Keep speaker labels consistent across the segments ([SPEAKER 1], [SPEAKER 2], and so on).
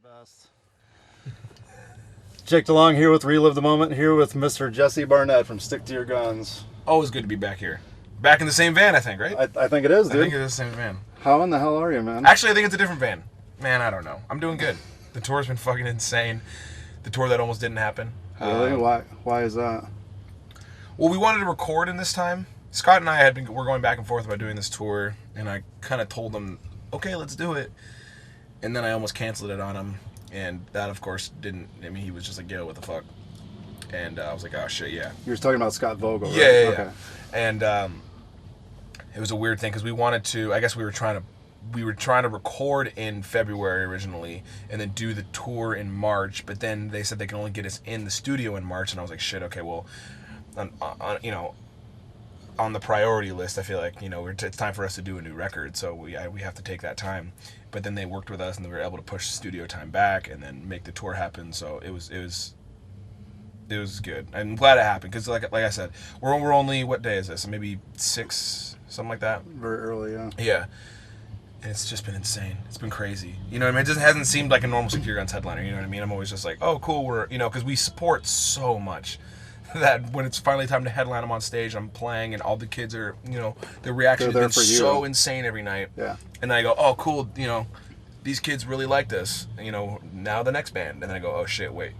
[SPEAKER 1] Best. Jake DeLong here with Relive the Moment, here with Mr. Jesse Barnett from Stick to Your Guns.
[SPEAKER 2] Always good to be back here. Back in the same van, I think, right?
[SPEAKER 1] I think it is, dude.
[SPEAKER 2] I think it's the same van.
[SPEAKER 1] How in the hell are you, man?
[SPEAKER 2] Actually, I think it's a different van. Man, I don't know. I'm doing good. The tour's been fucking insane. The tour that almost didn't happen.
[SPEAKER 1] Really? Why is that?
[SPEAKER 2] Well, we wanted to record in this time. Scott and I we're going back and forth about doing this tour, and I kind of told him, okay, let's do it. And then I almost canceled it on him, and that, of course, didn't. I mean, he was just like, "Yo, what the fuck?" And I was like, "Oh shit, yeah."
[SPEAKER 1] You were talking about Scott Vogel, right?
[SPEAKER 2] Yeah.
[SPEAKER 1] Okay.
[SPEAKER 2] And it was a weird thing because we wanted to. I guess we were trying to record in February originally, and then do the tour in March. But then they said they can only get us in the studio in March, and I was like, "Shit, okay, well, on the priority list, I feel like it's time for us to do a new record, so we have to take that time." But then they worked with us, and they were able to push studio time back, and then make the tour happen. So it was good. I'm glad it happened because, like I said, we're only, what day is this? Maybe 6, something like that.
[SPEAKER 1] Very early, yeah.
[SPEAKER 2] Yeah, and it's just been insane. It's been crazy. You know what I mean? It hasn't seemed like a normal Stick to Your Guns headliner. You know what I mean? I'm always just like, oh, cool. We're because we support so much. That when it's finally time to headline them on stage, I'm playing, and all the kids are, their reaction has been so insane every night.
[SPEAKER 1] Yeah.
[SPEAKER 2] And then I go, oh, cool, these kids really like this. Now the next band. And then I go, oh, shit, wait.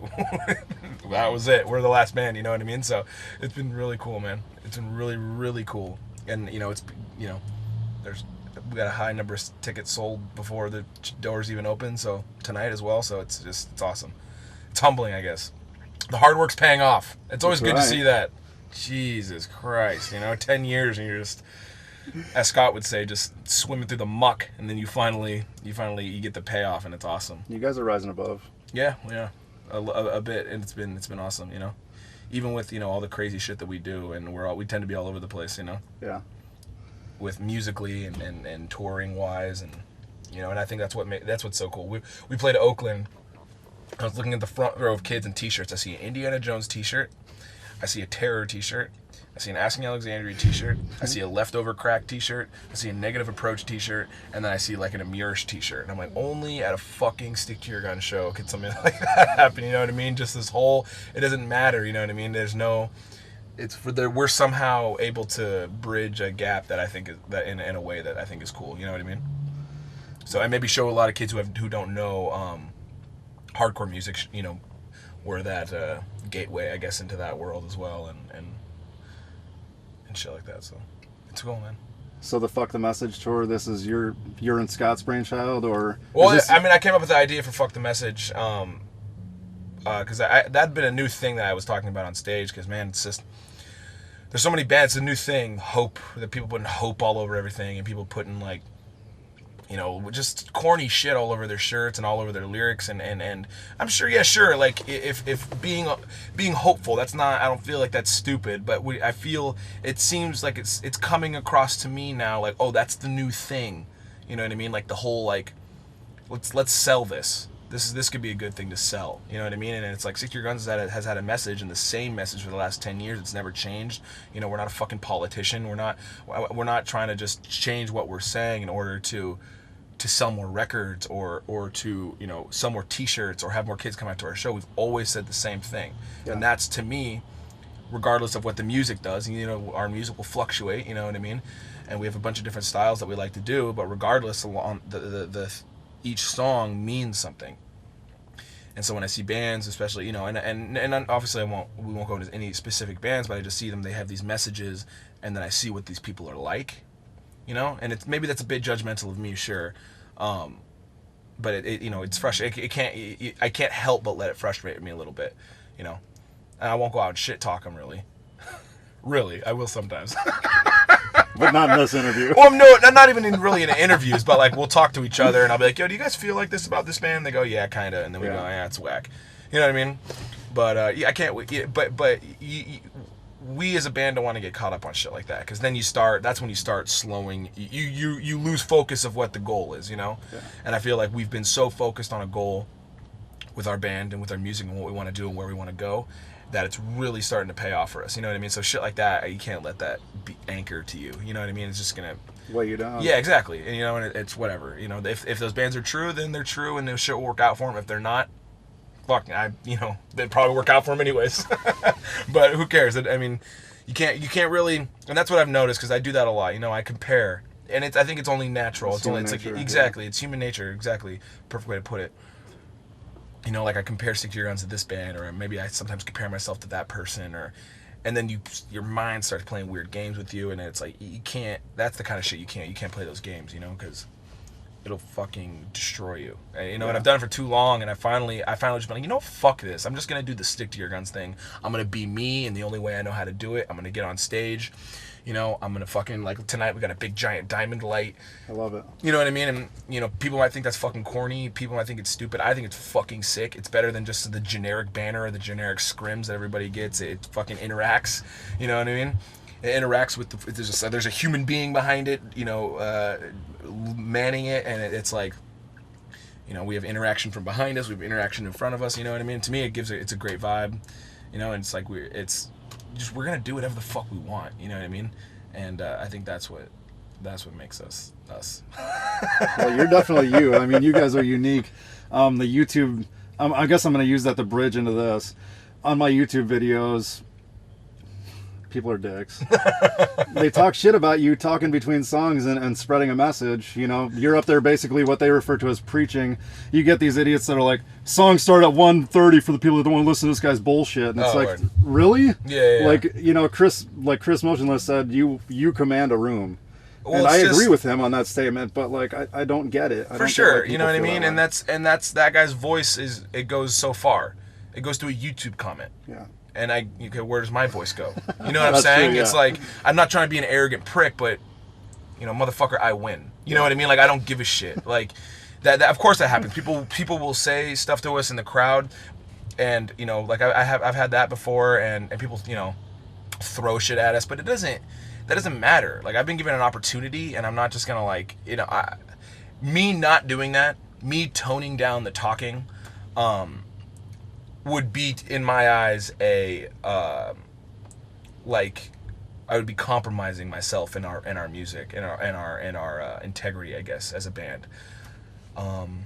[SPEAKER 2] That was it. We're the last band, you know what I mean? So it's been really cool, man. It's been really, really cool. And, we got a high number of tickets sold before the doors even open, so tonight as well. So it's awesome. It's humbling, I guess. The hard work's paying off. It's always good to see that. Jesus Christ, 10 years and you're just, as Scott would say, just swimming through the muck, and then you finally get the payoff, and it's awesome.
[SPEAKER 1] You guys are rising above.
[SPEAKER 2] Yeah, a bit, and it's been awesome, even with all the crazy shit that we do, and we tend to be all over the place,
[SPEAKER 1] Yeah.
[SPEAKER 2] with musically and touring wise, and and I think that's what's so cool. We played Oakland. I was looking at the front row of kids and t-shirts. I see an Indiana Jones t-shirt. I see a Terror t-shirt. I see an Asking Alexandria t-shirt. I see a Leftover Crack t-shirt. I see a Negative Approach t-shirt. And then I see like an Amurish t-shirt. And I'm like, only at a fucking Stick to Your Gun show could something like that happen, you know what I mean? Just this whole, it doesn't matter, you know what I mean? There's no, we're somehow able to bridge a gap that I think is, that in a way that I think is cool, you know what I mean? So I maybe show a lot of kids who don't know, hardcore music, were that gateway, I guess, into that world as well, and shit like that. So it's cool, man.
[SPEAKER 1] So the Fuck the Message tour, this is your and Scott's brainchild, or?
[SPEAKER 2] Well, I came up with the idea for Fuck the Message, because that'd been a new thing that I was talking about on stage. Because man, it's just there's so many bands. It's a new thing, hope, that people putting hope all over everything, and people putting like, just corny shit all over their shirts and all over their lyrics, and I'm sure, yeah, sure, like if being hopeful, that's not, I don't feel like that's stupid, but I feel it seems like it's coming across to me now like, oh, that's the new thing, you know what I mean? Like the whole like, let's sell this. This could be a good thing to sell, you know what I mean? And it's like Stick to Your Guns has had a message, and the same message for the last 10 years. It's never changed. We're not a fucking politician. We're not trying to just change what we're saying in order to sell more records or to sell more t-shirts or have more kids come out to our show. We've always said the same thing. Yeah. And that's, to me, regardless of what the music does, our music will fluctuate, you know what I mean? And we have a bunch of different styles that we like to do, but regardless, along the each song means something. And so when I see bands, especially, and obviously we won't go into any specific bands, but I just see them, they have these messages, and then I see what these people are like. And it's, maybe that's a bit judgmental of me, sure, but it's frustrating. I can't help but let it frustrate me a little bit, and I won't go out and shit talk them really. Really, I will sometimes.
[SPEAKER 1] But not in this interview.
[SPEAKER 2] Well, no, not even really in intervieus, but like we'll talk to each other, and I'll be like, yo, do you guys feel like this about this band? They go, yeah, kind of, and then we go, yeah, it's whack. You know what I mean? But I can't. But we as a band don't want to get caught up on shit like that, because then that's when you start slowing, you lose focus of what the goal is, Yeah. And I feel like we've been so focused on a goal with our band and with our music and what we want to do and where we want to go, that it's really starting to pay off for us, you know what I mean? So shit like that, you can't let that be anchor to you, you know what I mean? It's just gonna,
[SPEAKER 1] weigh you down.
[SPEAKER 2] Yeah, exactly. And, you know, and it's whatever. You know, if those bands are true, then they're true, and the shit will work out for them. If they're not, fuck, they'd probably work out for them anyways. But who cares? I mean, you can't really, and that's what I've noticed, because I do that a lot. You know, I compare, and I think it's only natural. It's
[SPEAKER 1] nature,
[SPEAKER 2] like exactly, it's human nature. Exactly, perfect way to put it. You know, like I compare Stick to Your Guns to this band, or maybe I sometimes compare myself to that person, and then your mind starts playing weird games with you, and it's like you can't. That's the kind of shit you can't play those games, you know, because it'll fucking destroy you. And, you know, and I've done it for too long, and I finally just been like, you know, fuck this. I'm just gonna do the Stick to Your Guns thing. I'm gonna be me, and the only way I know how to do it, I'm gonna get on stage. You know, I'm gonna fucking, like, tonight we got a big giant diamond light.
[SPEAKER 1] I love it.
[SPEAKER 2] You know what I mean? And, you know, people might think that's fucking corny. People might think it's stupid. I think it's fucking sick. It's better than just the generic banner or the generic scrims that everybody gets. It fucking interacts. You know what I mean? It interacts with there's a human being behind it, you know, manning it, and it's like, you know, we have interaction from behind us, we have interaction in front of us. You know what I mean? To me, it's a great vibe. You know, and it's like we're gonna do whatever the fuck we want. You know what I mean? And I think that's what makes us us.
[SPEAKER 1] Well, you're definitely you. I mean, you guys are unique. The YouTube, I guess I'm gonna use that to bridge into this. On my YouTube videos, people are dicks. They talk shit about you talking between songs and spreading a message. You know, you're up there basically what they refer to as preaching. You get these idiots that are like, songs start at 1:30 for the people that don't want to listen to this guy's bullshit. And it's
[SPEAKER 2] word.
[SPEAKER 1] Really?
[SPEAKER 2] Yeah.
[SPEAKER 1] Like, you know, Chris Motionless said, you command a room.
[SPEAKER 2] Well,
[SPEAKER 1] and I agree with him on that statement, but like I don't get it.
[SPEAKER 2] For sure, you know what I mean? And that's that guy's voice it goes so far. It goes to a YouTube comment.
[SPEAKER 1] Yeah.
[SPEAKER 2] And okay, where does my voice go? You know what I'm saying?
[SPEAKER 1] True, yeah.
[SPEAKER 2] It's like, I'm not trying to be an arrogant prick, but, you know, motherfucker, I win. You know what I mean? Like, I don't give a shit. Like, that of course that happens. People will say stuff to us in the crowd, and, you know, like, I've had that before, and people, you know, throw shit at us, but that doesn't matter. Like, I've been given an opportunity, and I'm not just gonna, like, you know, me not doing that, me toning down the talking, would be, in my eyes, like, I would be compromising myself in our music, in our integrity, I guess, as a band. And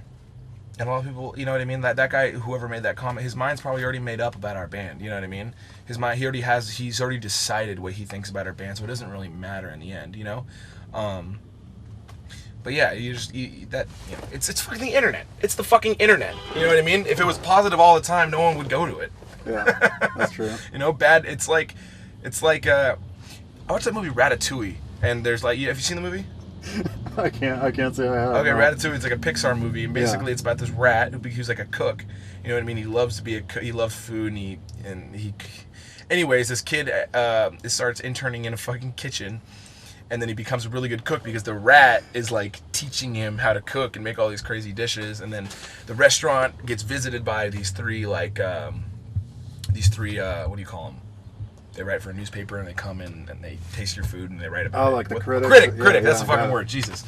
[SPEAKER 2] a lot of people, you know what I mean? That guy, whoever made that comment, his mind's probably already made up about our band. You know what I mean? His mind, he's already decided what he thinks about our band, so it doesn't really matter in the end, you know? But yeah, it's fucking the internet. It's the fucking internet. You know what I mean? If it was positive all the time, no one would go to it.
[SPEAKER 1] Yeah, that's true.
[SPEAKER 2] You know, bad. It's like, I watched that movie Ratatouille, and there's like, have you seen the movie?
[SPEAKER 1] I can't say I have.
[SPEAKER 2] Okay,
[SPEAKER 1] no.
[SPEAKER 2] Ratatouille is like a Pixar movie, and basically it's about this rat who's like a cook. You know what I mean? He loves to be a cook. He loves food, and he. Anyways, this kid starts interning in a fucking kitchen. And then he becomes a really good cook because the rat is like teaching him how to cook and make all these crazy dishes. And then the restaurant gets visited by these three what do you call them? They write for a newspaper and they come in and they taste your food and they write about it.
[SPEAKER 1] Oh, like the critic.
[SPEAKER 2] Critic. That's the fucking word. Jesus.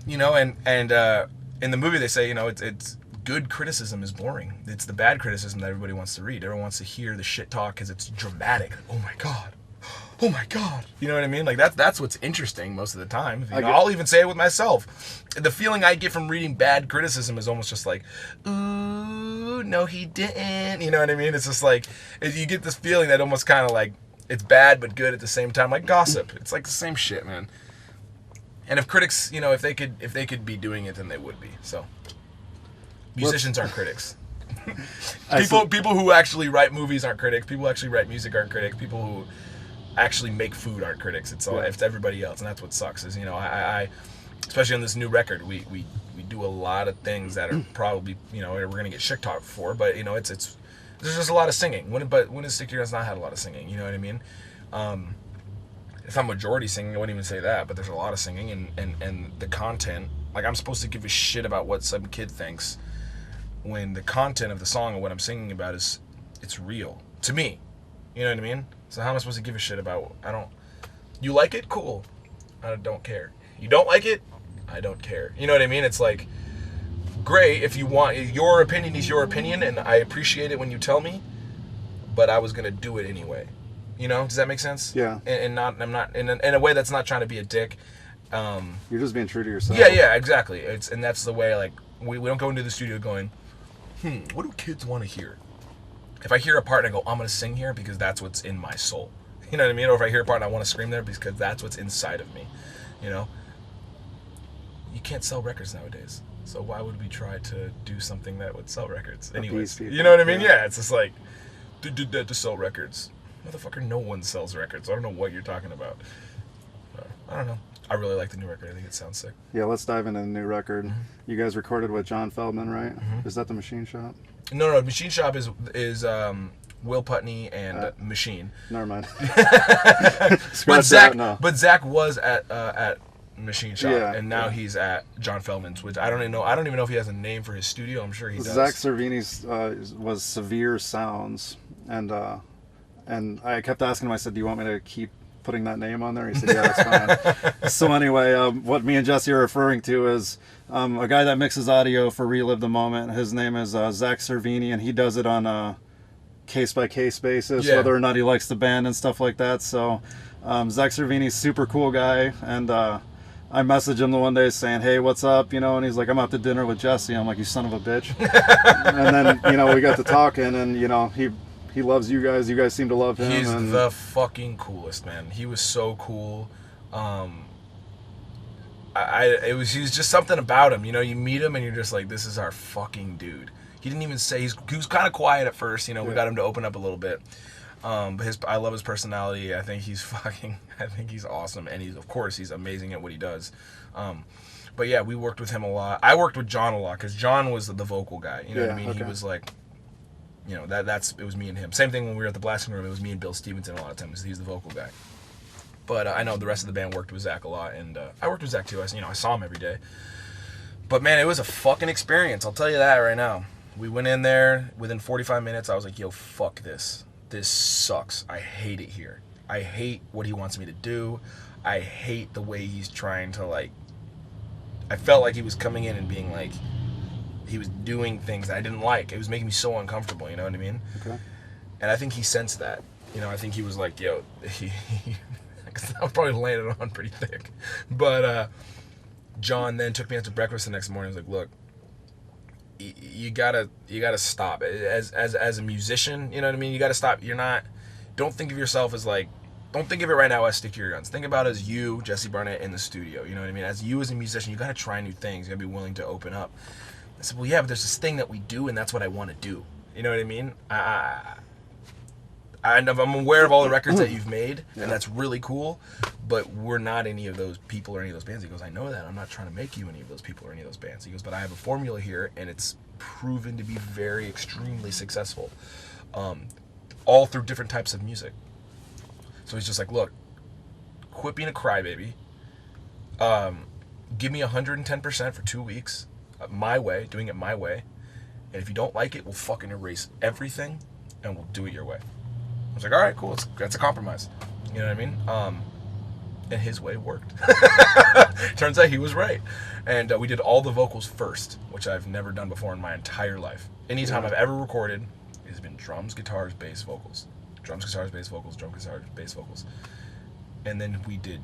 [SPEAKER 2] You know, and in the movie they say, you know, it's good criticism is boring. It's the bad criticism that everybody wants to read. Everyone wants to hear the shit talk because it's dramatic. Oh my god. Oh my god. You know what I mean? Like that's what's interesting most of the time. You know, I'll even say it with myself. The feeling I get from reading bad criticism is almost just like, ooh, no he didn't. You know what I mean? It's just like, you get this feeling that almost kind of like, it's bad but good at the same time, like gossip. It's like the same shit, man. And if critics, you know, if they could be doing it, then they would be. So musicians aren't critics. People who actually write movies aren't critics. People who actually write music aren't critics. People who actually make food aren't critics. It's all it's everybody else, and that's what sucks. Is, you know, I especially on this new record, we do a lot of things that are probably, you know, we're gonna get shit talked for, but you know, it's there's just a lot of singing. When has Stick to Your Guns not had a lot of singing? You know what I mean? If I'm majority singing, I wouldn't even say that, but there's a lot of singing, and the content. Like, I'm supposed to give a shit about what some kid thinks, when the content of the song and what I'm singing about it's real to me. You know what I mean? So how am I supposed to give a shit about? You like it? Cool. I don't care. You don't like it? I don't care. You know what I mean? It's like, great if you want. Your opinion is your opinion, and I appreciate it when you tell me, but I was gonna do it anyway. You know? Does that make sense?
[SPEAKER 1] Yeah.
[SPEAKER 2] And I'm not in a way that's not trying to be a dick.
[SPEAKER 1] You're just being true to yourself.
[SPEAKER 2] Yeah, exactly. And that's the way, like, we don't go into the studio going, what do kids want to hear? If I hear a part and I go, I'm going to sing here because that's what's in my soul. You know what I mean? Or if I hear a part and I want to scream there because that's what's inside of me. You know? You can't sell records nowadays. So why would we try to do something that would sell records? Anyways, you know what I mean? Yeah, it's just like, dude did that to sell records. Motherfucker, no one sells records. I don't know what you're talking about. I don't know. I really like the new record. I think it sounds sick.
[SPEAKER 1] Yeah, let's dive into the new record. Mm-hmm. You guys recorded with John Feldman, right? Mm-hmm. Is that the Machine Shop?
[SPEAKER 2] No. Machine Shop is Will Putney and Machine.
[SPEAKER 1] Never mind.
[SPEAKER 2] but Zach was at Machine Shop, and now he's at John Feldman's, which I don't even know if he has a name for his studio. I'm sure he does.
[SPEAKER 1] Zach Cervini's was Severe Sounds, and I kept asking him. I said, "Do you want me to keep putting that name on there?" He said, "Yeah, that's fine." So anyway, what me and Jesse are referring to is a guy that mixes audio for Relive the Moment. His name is Zach Cervini, and he does it on a case-by-case basis, whether or not he likes the band and stuff like that. So Zach Cervini's super cool guy, and I messaged him the one day saying, "Hey, what's up?" And he's like, "I'm out to dinner with Jesse." I'm like, "You son of a bitch." And then we got to talking, and he loves you guys. You guys seem to love him.
[SPEAKER 2] He's the fucking coolest, man. He was so cool. He was just something about him. You meet him and you're just like, this is our fucking dude. He didn't even say, he was kind of quiet at first. We got him to open up a little bit. But I love his personality. I think he's awesome. And he's amazing at what he does. But yeah, we worked with him a lot. I worked with John a lot because John was the vocal guy. You know what I mean? Okay. He was like, it was me and him. Same thing when we were at the blasting room. It was me and Bill Stevenson a lot of times. He's the vocal guy. But I know the rest of the band worked with Zach a lot, and I worked with Zach too. I saw him every day. But man, it was a fucking experience. I'll tell you that right now. We went in there within 45 minutes. I was like, "Yo, fuck this. This sucks. I hate it here. I hate what he wants me to do. I hate the way he's trying to I felt like he was coming in and being like." He was doing things that I didn't like. It was making me so uncomfortable, you know what I mean? Okay. And I think he sensed that. I think he was like, yo, I was probably landed on pretty thick. But John then took me out to breakfast the next morning. He was like, look, you gotta stop. As a musician, you know what I mean? You gotta stop. Don't think of yourself as don't think of it right now as stick to your guns. Think about it as you, Jesse Barnett, in the studio. You know what I mean? As you as a musician, you gotta try new things. You gotta be willing to open up. I said, well, yeah, but there's this thing that we do, and that's what I want to do. You know what I mean? I'm aware of all the records that you've made, and that's really cool, but we're not any of those people or any of those bands. He goes, I know that. I'm not trying to make you any of those people or any of those bands. He goes, but I have a formula here, and it's proven to be very, extremely successful, all through different types of music. So he's just like, look, quit being a crybaby. Give me 110% for 2 weeks. My way, doing it my way, and if you don't like it, we'll fucking erase everything and we'll do it your way. I was like, all right, cool, that's a compromise. You know what I mean? And his way worked. Turns out he was right. And we did all the vocals first, which I've never done before in my entire life. Anytime I've ever recorded, it has been drums, guitars, bass, vocals. Drums, guitars, bass, vocals, drums, guitars, bass, vocals. And then we did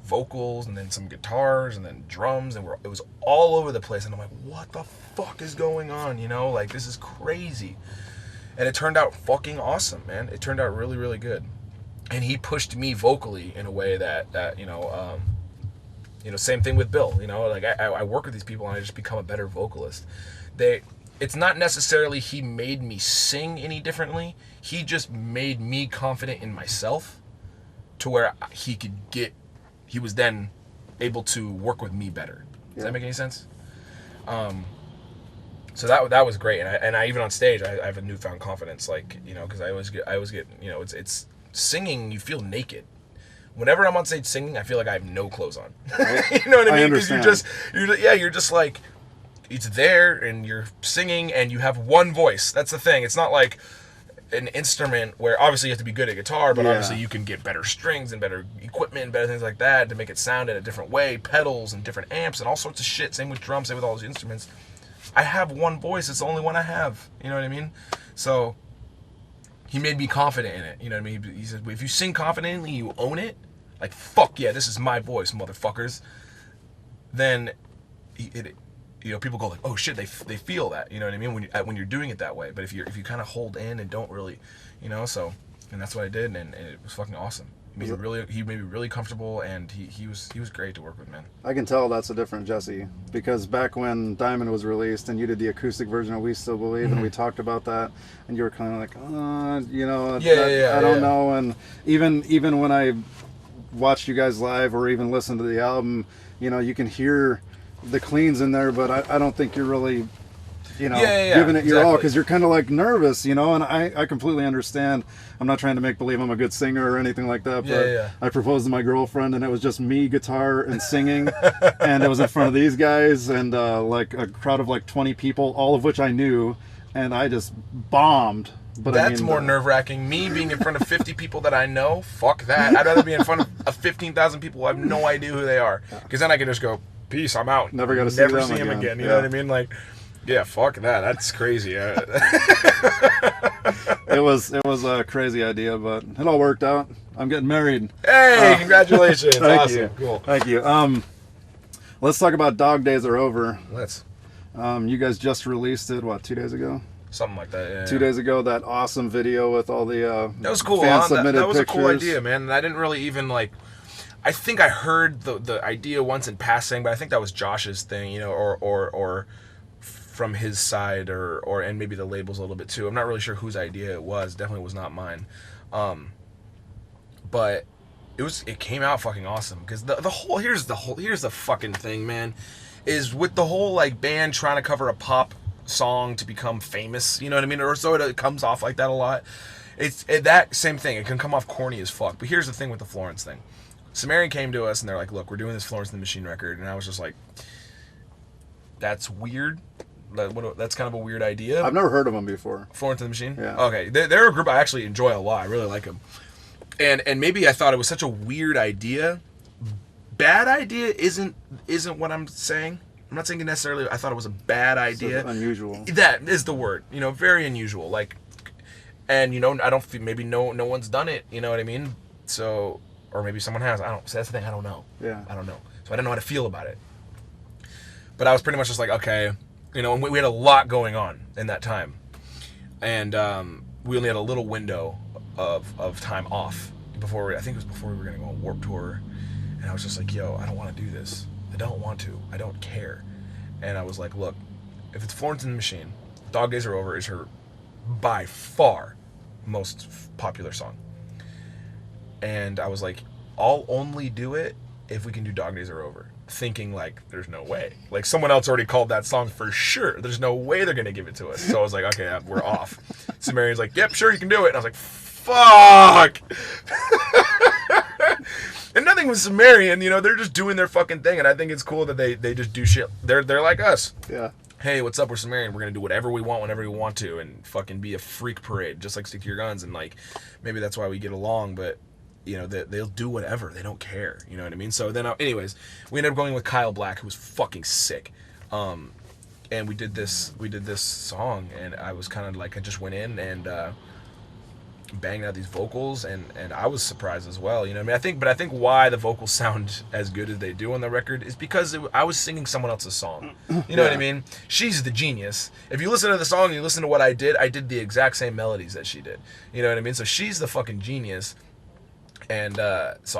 [SPEAKER 2] vocals, and then some guitars, and then drums, and it was all over the place. And I'm like, what the fuck is going on? This is crazy. And it turned out fucking awesome, man. It turned out really, really good. And he pushed me vocally in a way that same thing with Bill. I work with these people and I just become a better vocalist. It's not necessarily he made me sing any differently. He just made me confident in myself to where he was then able to work with me better. Does that make any sense? So that was great, and I even on stage I have a newfound confidence, because I always get it's singing, you feel naked. Whenever I'm on stage singing, I feel like I have no clothes on. You know what I mean? Because you're just like, it's there and you're singing and you have one voice. That's the thing. It's not like an instrument where obviously you have to be good at guitar, but obviously you can get better strings and better equipment and better things like that to make it sound in a different way, pedals and different amps and all sorts of shit. Same with drums, same with all those instruments. I have one voice. It's the only one I have. You know what I mean? So he made me confident in it. You know what I mean? He said, if you sing confidently, you own it, like, fuck yeah, this is my voice, motherfuckers, then people go like, oh shit, they feel that, you know what I mean, when you're doing it that way. But if you kind of hold in and don't really, so, and that's what I did, and it was fucking awesome. He made me really comfortable, and he was great to work with, man.
[SPEAKER 1] I can tell that's a different Jesse, because back when Diamond was released and you did the acoustic version of We Still Believe, and we talked about that, and you were kind of like, I don't know. And even when I watched you guys live or even listened to the album, you can hear the cleans in there, but I don't think you're really giving it your all, because you're kind of like nervous, and I completely understand. I'm not trying to make believe I'm a good singer or anything like that, but I proposed to my girlfriend and it was just me, guitar, and singing, and it was in front of these guys and like a crowd of like 20 people, all of which I knew, and I just bombed. But
[SPEAKER 2] that's more nerve-wracking. Me being in front of 50 people that I know, fuck that. I'd rather be in front of 15,000 people who I have no idea who they are, because then I can just go, peace, I'm out.
[SPEAKER 1] Never got to
[SPEAKER 2] see him again. You know what I mean? Like, yeah, fuck that. That's crazy.
[SPEAKER 1] It was a crazy idea, but it all worked out. I'm getting married.
[SPEAKER 2] Hey, congratulations.
[SPEAKER 1] Thank
[SPEAKER 2] awesome.
[SPEAKER 1] you.
[SPEAKER 2] Cool.
[SPEAKER 1] Thank you. Let's talk about Dog Days Are Over.
[SPEAKER 2] Let's.
[SPEAKER 1] You guys just released it, 2 days ago?
[SPEAKER 2] Something like that, yeah.
[SPEAKER 1] 2 days ago, that awesome video with all the
[SPEAKER 2] that was cool.
[SPEAKER 1] fan-submitted
[SPEAKER 2] that was
[SPEAKER 1] pictures.
[SPEAKER 2] A cool idea, man. And I didn't really even, like... I think I heard the idea once in passing, but I think that was Josh's thing, or from his side, or and maybe the labels a little bit too. I'm not really sure whose idea it was. Definitely was not mine. But it came out fucking awesome, because here's the fucking thing, man, is with the whole like band trying to cover a pop song to become famous, you know what I mean, or so it comes off like that a lot. It's that same thing. It can come off corny as fuck. But here's the thing with the Florence thing. Sumerian came to us and they're like, look, we're doing this Florence and the Machine record, and I was just like, that's weird. That's kind of a weird idea.
[SPEAKER 1] I've never heard of them before.
[SPEAKER 2] Florence and the Machine?
[SPEAKER 1] Yeah.
[SPEAKER 2] Okay. They're a group I actually enjoy a lot. I really like them. And maybe I thought it was such a weird idea. Bad idea isn't what I'm saying. I'm not saying necessarily I thought it was a bad idea.
[SPEAKER 1] So unusual.
[SPEAKER 2] That is the word. Very unusual. Like, and I don't feel, maybe no one's done it. You know what I mean? So, or maybe someone has. So that's the thing. I don't know.
[SPEAKER 1] Yeah.
[SPEAKER 2] I don't know. So I don't know how to feel about it. But I was pretty much just like, okay, and we had a lot going on in that time, and we only had a little window of time off before I think it was before we were gonna go on Warped Tour, and I was just like, yo, I don't want to do this. I don't want to. I don't care. And I was like, look, if it's Florence and the Machine, Dog Days Are Over is her by far most popular song. And I was like, I'll only do it if we can do Dog Days Are Over. Thinking like, there's no way. Like, someone else already called that song for sure. There's no way they're going to give it to us. So I was like, okay, we're off. Sumerian's like, yep, sure, you can do it. And I was like, fuck. And nothing with Sumerian, they're just doing their fucking thing. And I think it's cool that they just do shit. They're like us.
[SPEAKER 1] Yeah.
[SPEAKER 2] Hey, what's up? We're Sumerian. We're going to do whatever we want, whenever we want to, and fucking be a freak parade, just like Stick to Your Guns. And like, maybe that's why we get along, but they'll do whatever. They don't care. You know what I mean? So then, anyways, we ended up going with Kyle Black, who was fucking sick. And we did this song, and I was kind of like, I just went in and banged out these vocals, and I was surprised as well. You know what I mean? I think why the vocals sound as good as they do on the record is because I was singing someone else's song. You know what I mean? She's the genius. If you listen to the song and you listen to what I did the exact same melodies that she did. You know what I mean? So she's the fucking genius. And so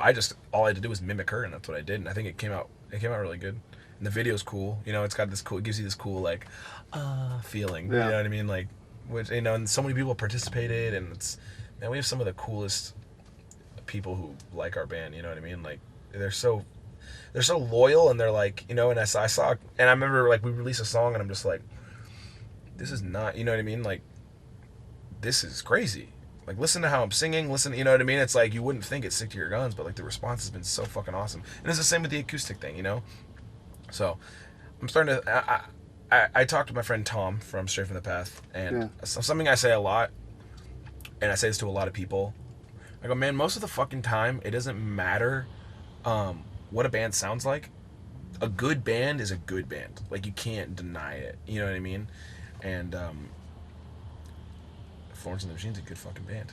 [SPEAKER 2] all I had to do was mimic her, and that's what I did. And I think it came out really good. And the video's cool. It's got this cool, it gives you this cool like feeling.
[SPEAKER 1] Yeah.
[SPEAKER 2] You know what I mean? Like, which, and so many people participated, and we have some of the coolest people who like our band. You know what I mean? Like, they're so loyal, and they're like, and I saw, and I remember like we released a song, and I'm just like, this is not, you know what I mean? Like, this is crazy. Like, listen to how I'm singing, you know what I mean? It's like, you wouldn't think it's Stick to Your Guns, but like the response has been so fucking awesome. And it's the same with the acoustic thing, So I'm starting to, I talked to my friend Tom from Straight From The Path, and something I say a lot, and I say this to a lot of people, I go, man, most of the fucking time, it doesn't matter what a band sounds like. A good band is a good band. Like, you can't deny it, you know what I mean? And Florence and the Machine's a good fucking band.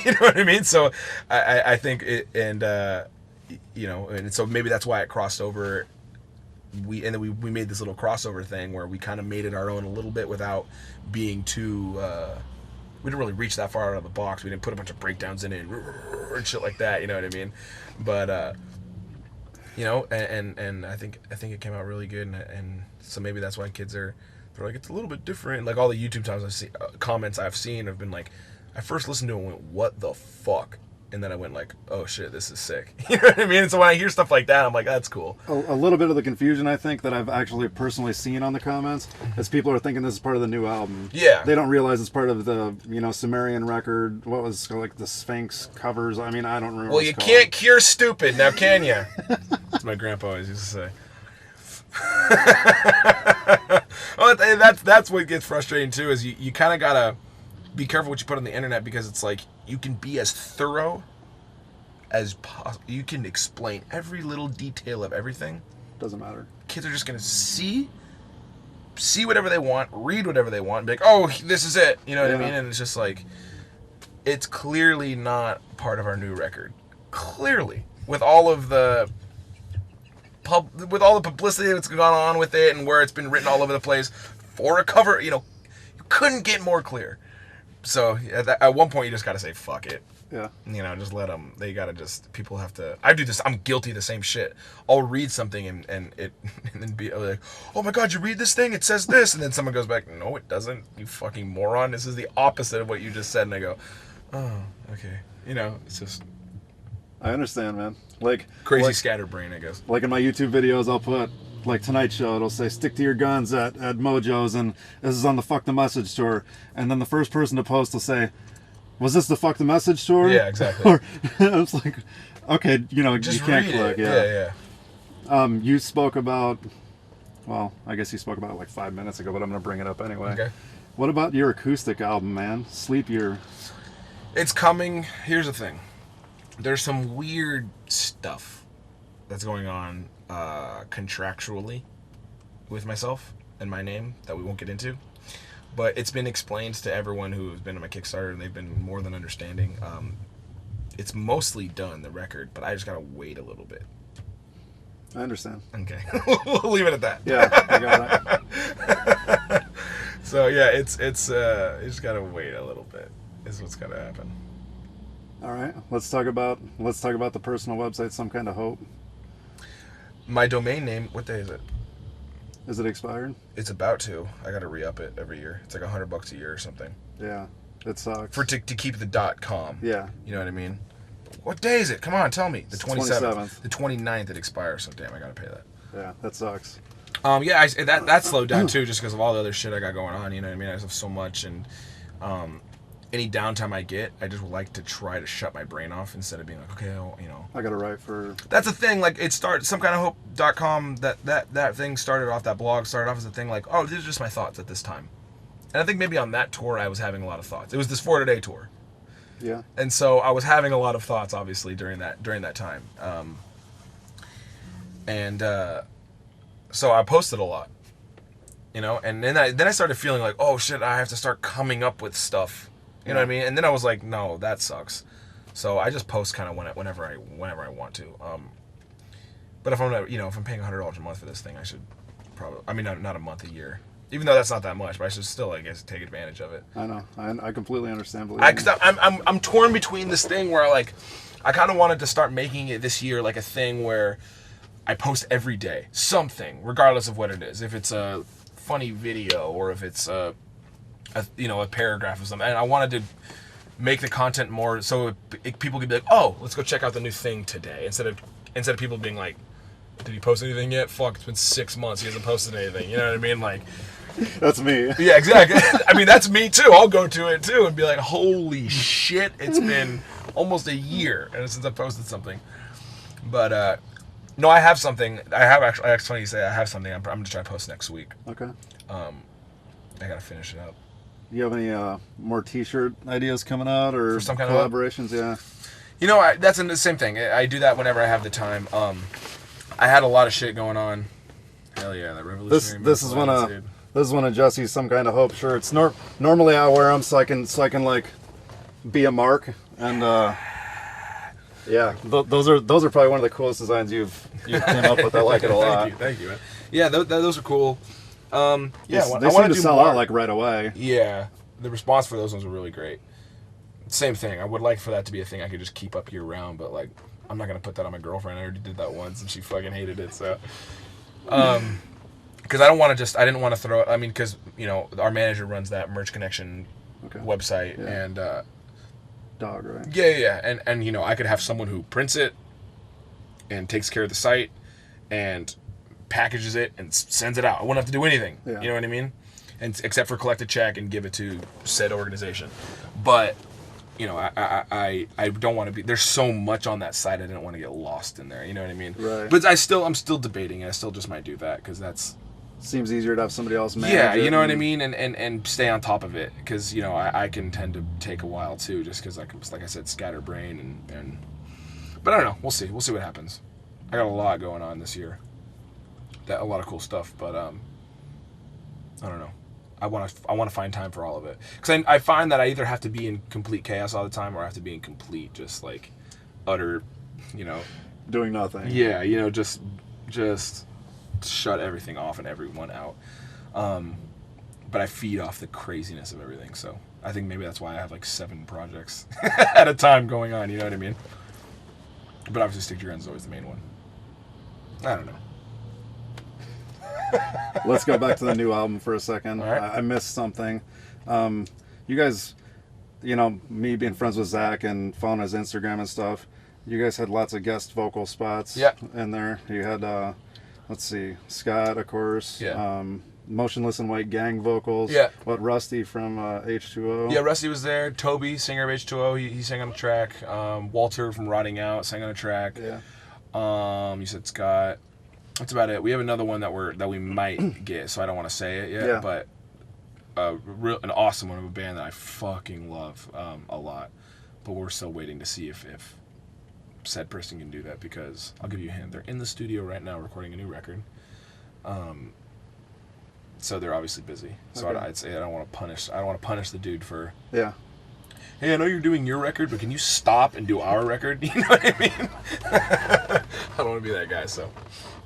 [SPEAKER 2] You know what I mean? So I think it, and you know, and so maybe that's why it crossed over. We made this little crossover thing where we kind of made it our own a little bit without being too. We didn't really reach that far out of the box. We didn't put a bunch of breakdowns in it and shit like that. You know what I mean? But you know, and I think it came out really good, and so maybe that's why kids they're like, it's a little bit different. Like all the YouTube times I've seen, comments I've seen have been like, I first listened to it and went, what the fuck? And then I went like, oh shit, this is sick. You know what I mean? And so when I hear stuff like that, I'm like, that's cool.
[SPEAKER 1] A little bit of the confusion, I think, that I've actually personally seen on the comments is people are thinking this is part of the new album.
[SPEAKER 2] Yeah.
[SPEAKER 1] They don't realize it's part of the, you know, Sumerian record. What was like the Sphinx covers? I mean, I don't remember.
[SPEAKER 2] Well, you can't cure stupid, now can you? That's my grandpa always used to say. Well, that's what gets frustrating too, is you kind of gotta be careful what you put on the internet, because it's like you can be as thorough as possible. You can explain every little detail of everything.
[SPEAKER 1] Doesn't matter.
[SPEAKER 2] Kids are just gonna see whatever they want, read whatever they want, and be like, oh, this is it. You know what I mean? And it's just like, it's clearly not part of our new record. Clearly, with all of the publicity that's gone on with it, and where it's been written all over the place for a cover, you know, you couldn't get more clear. So at one point you just got to say fuck it.
[SPEAKER 1] Yeah.
[SPEAKER 2] You know, just let them. They got to just. People have to. I do this. I'm guilty of the same shit. I'll read something and then be like, oh my god, you read this thing? It says this, and then someone goes back, no, it doesn't. You fucking moron. This is the opposite of what you just said. And I go, oh, okay. You know, it's just.
[SPEAKER 1] I understand, man. Like
[SPEAKER 2] crazy scatterbrain, I guess.
[SPEAKER 1] Like in my YouTube videos, I'll put, like Tonight Show, it'll say stick to your guns at Mojoes, and this is on the Fuck the Message tour, and then the first person to post will say, was this the Fuck the Message tour?
[SPEAKER 2] Yeah, exactly.
[SPEAKER 1] Or it's like, okay, you know,
[SPEAKER 2] just
[SPEAKER 1] you can't
[SPEAKER 2] read
[SPEAKER 1] click.
[SPEAKER 2] it. Yeah.
[SPEAKER 1] You spoke about, well, I guess you spoke about it like 5 minutes ago, but I'm gonna bring it up anyway.
[SPEAKER 2] Okay.
[SPEAKER 1] What about your acoustic album, man? Sleep Your.
[SPEAKER 2] It's coming. Here's the thing. There's some weird stuff that's going on contractually with myself and my name that we won't get into, but it's been explained to everyone who's been on my Kickstarter, and they've been more than understanding. It's mostly done, the record, but I just gotta wait a little bit.
[SPEAKER 1] I understand.
[SPEAKER 2] Okay. We'll leave it at that.
[SPEAKER 1] Yeah, I got it.
[SPEAKER 2] So yeah, it's you just gotta wait a little bit is what's gotta happen.
[SPEAKER 1] All right, let's talk about the personal website, Some Kind of Hope.
[SPEAKER 2] My domain name, what day is it?
[SPEAKER 1] Is it expired?
[SPEAKER 2] It's about to. I gotta re-up it every year. It's like $100 a year or something.
[SPEAKER 1] Yeah, it sucks.
[SPEAKER 2] To keep the .com.
[SPEAKER 1] Yeah.
[SPEAKER 2] You know what I mean? What day is it? Come on, tell me. The
[SPEAKER 1] 27th.
[SPEAKER 2] The 29th it expires, so damn, I gotta pay that.
[SPEAKER 1] Yeah, that sucks.
[SPEAKER 2] Yeah, that slowed down too, just because of all the other shit I got going on. You know what I mean? I just have so much, and any downtime I get, I just like to try to shut my brain off instead of being like, okay, well, you know.
[SPEAKER 1] I gotta write for.
[SPEAKER 2] That's the thing. Like it started, somekindofhope.com. That thing started off. That blog started off as a thing like, oh, these are just my thoughts at this time. And I think maybe on that tour I was having a lot of thoughts. It was this For Today tour.
[SPEAKER 1] Yeah.
[SPEAKER 2] And so I was having a lot of thoughts, obviously, during that time. So I posted a lot, you know, and then I started feeling like, oh shit, I have to start coming up with stuff. You know what I mean? And then I was like, no, that sucks. So I just post kind of whenever I want to. But if I'm paying $100 a month for this thing, I should probably, I mean, not a month, a year. Even though that's not that much, but I should still, I guess, take advantage of it.
[SPEAKER 1] I know. I completely understand.
[SPEAKER 2] Because I'm torn between this thing where I kind of wanted to start making it this year like a thing where I post every day something, regardless of what it is. If it's a funny video or if it's a paragraph or something. And I wanted to make the content more so people could be like, oh, let's go check out the new thing today, instead of people being like, did he post anything yet? Fuck, it's been 6 months, he hasn't posted anything. You know what I mean? Like,
[SPEAKER 1] that's me.
[SPEAKER 2] Yeah, exactly. I mean, that's me too. I'll go to it too and be like, holy shit, it's been almost a year since I posted something. But no, I have something. I actually say I have something. I'm gonna try to post next week.
[SPEAKER 1] Okay.
[SPEAKER 2] I gotta finish it up.
[SPEAKER 1] You have any more T-shirt ideas coming out or
[SPEAKER 2] for some kind
[SPEAKER 1] collaborations? Yeah.
[SPEAKER 2] You know, that's the same thing. I do that whenever I have the time. I had a lot of shit going on. Hell yeah, that revolutionary.
[SPEAKER 1] This is one of Jesse's Some Kind of Hope shirts. Normally I wear them so I can like be a mark, and Yeah, those are probably one of the coolest designs you've came up with. I like it a lot.
[SPEAKER 2] Thank you, man. Yeah, those are cool. Yeah,
[SPEAKER 1] they
[SPEAKER 2] I
[SPEAKER 1] seem
[SPEAKER 2] want
[SPEAKER 1] to
[SPEAKER 2] do
[SPEAKER 1] sell
[SPEAKER 2] more.
[SPEAKER 1] out like right away.
[SPEAKER 2] Yeah, the response for those ones were really great. Same thing. I would like for that to be a thing I could just keep up year round, but like I'm not gonna put that on my girlfriend. I already did that once, and she fucking hated it. So, because I didn't want to throw. I mean, because our manager runs that Merch Connection website, and
[SPEAKER 1] dog, right?
[SPEAKER 2] Yeah, and I could have someone who prints it and takes care of the site and packages it and sends it out. I wouldn't have to do anything.
[SPEAKER 1] Yeah.
[SPEAKER 2] You know what I mean? And except for collect a check and give it to said organization. But I don't want to be. There's so much on that site. I didn't want to get lost in there. You know what I mean?
[SPEAKER 1] Right.
[SPEAKER 2] But I'm still debating. I still just might do that because that's.
[SPEAKER 1] Seems easier to have somebody else manage
[SPEAKER 2] Yeah,
[SPEAKER 1] it.
[SPEAKER 2] you know what I mean, and stay on top of it because I can tend to take a while too, just because like I said, scatterbrain and. But I don't know. We'll see. We'll see what happens. I got a lot going on this year. A lot of cool stuff, but I don't know. I want to find time for all of it because I find that I either have to be in complete chaos all the time or I have to be in complete just like utter,
[SPEAKER 1] doing nothing.
[SPEAKER 2] Yeah, just shut everything off and everyone out. But I feed off the craziness of everything, so I think maybe that's why I have like 7 projects at a time going on. You know what I mean? But obviously, Stick to Your Guns is always the main one. I don't know.
[SPEAKER 1] Let's go back to the new album for a second.
[SPEAKER 2] All right.
[SPEAKER 1] I missed something. You guys, me being friends with Zach and following his Instagram and stuff, you guys had lots of guest vocal spots in there. You had, let's see, Scott, of course.
[SPEAKER 2] Yeah.
[SPEAKER 1] Motionless in White gang vocals.
[SPEAKER 2] Yeah.
[SPEAKER 1] Rusty from H2O.
[SPEAKER 2] Yeah, Rusty was there. Toby, singer of H2O, he sang on the track. Walter from Rotting Out sang on the track.
[SPEAKER 1] Yeah.
[SPEAKER 2] You said Scott. That's about it. We have another one that we might get, so I don't want to say it yet. But an awesome one of a band that I fucking love a lot. But we're still waiting to see if said person can do that because I'll give you a hint. They're in the studio right now recording a new record. So they're obviously busy. So
[SPEAKER 1] Okay.
[SPEAKER 2] I'd say I don't want to punish the dude for.
[SPEAKER 1] Yeah.
[SPEAKER 2] Hey, I know you're doing your record, but can you stop and do our record? You know what I mean? I don't want to be that guy, so.